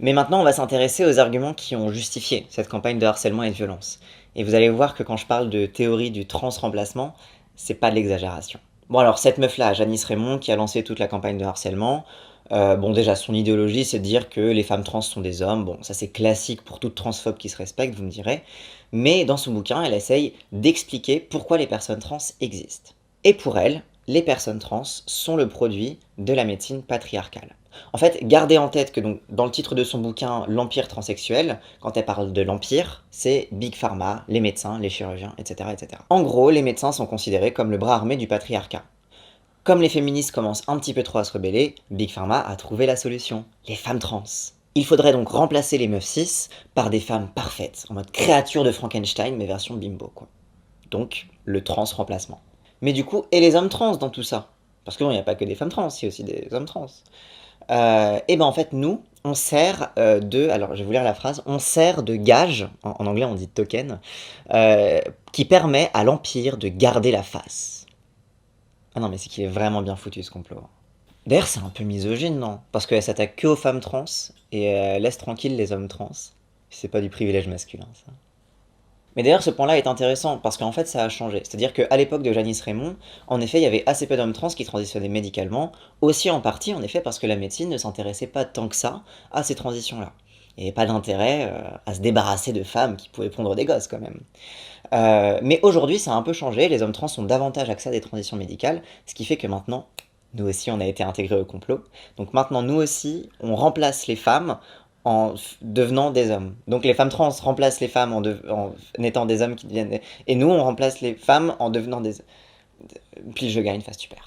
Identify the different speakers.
Speaker 1: Mais maintenant, on va s'intéresser aux arguments qui ont justifié cette campagne de harcèlement et de violence. Et vous allez voir que quand je parle de théorie du trans-remplacement, c'est pas de l'exagération. Bon alors, cette meuf-là, Janice Raymond, qui a lancé toute la campagne de harcèlement, bon déjà, son idéologie, c'est de dire que les femmes trans sont des hommes. Bon, ça c'est classique pour toute transphobe qui se respecte, vous me direz. Mais dans son bouquin, elle essaye d'expliquer pourquoi les personnes trans existent. Et pour elle, les personnes trans sont le produit de la médecine patriarcale. En fait, gardez en tête que donc, dans le titre de son bouquin L'Empire transsexuel, quand elle parle de l'Empire, c'est Big Pharma, les médecins, les chirurgiens, etc., etc. En gros, les médecins sont considérés comme le bras armé du patriarcat. Comme les féministes commencent un petit peu trop à se rebeller, Big Pharma a trouvé la solution, les femmes trans. Il faudrait donc remplacer les meufs cis par des femmes parfaites, en mode créature de Frankenstein, mais version bimbo, quoi. Donc, le trans-remplacement. Mais du coup, et les hommes trans dans tout ça? Parce qu'il n'y a pas que des femmes trans, il y a aussi des hommes trans. Et ben en fait, nous, on sert de. Alors, je vais vous lire la phrase. On sert de gage, en anglais on dit token, qui permet à l'Empire de garder la face. Ah non, mais c'est qu'il est vraiment bien foutu ce complot. D'ailleurs, c'est un peu misogyne, non? Parce qu'elle s'attaque que aux femmes trans et elle laisse tranquille les hommes trans. C'est pas du privilège masculin, ça. Mais d'ailleurs, ce point-là est intéressant parce qu'en fait, ça a changé. C'est-à-dire qu'à l'époque de Janice Raymond, en effet, il y avait assez peu d'hommes trans qui transitionnaient médicalement, aussi en partie, en effet, parce que la médecine ne s'intéressait pas tant que ça à ces transitions-là. Il n'y avait pas d'intérêt à se débarrasser de femmes qui pouvaient pondre des gosses, quand même. Mais aujourd'hui, ça a un peu changé. Les hommes trans ont davantage accès à des transitions médicales, ce qui fait que maintenant, nous aussi, on a été intégrés au complot. Donc maintenant, nous aussi, on remplace les femmes en devenant des hommes. Donc les femmes trans remplacent les femmes en étant des hommes qui deviennent... Et nous, on remplace les femmes en devenant des... Puis le jeu gagne, face super.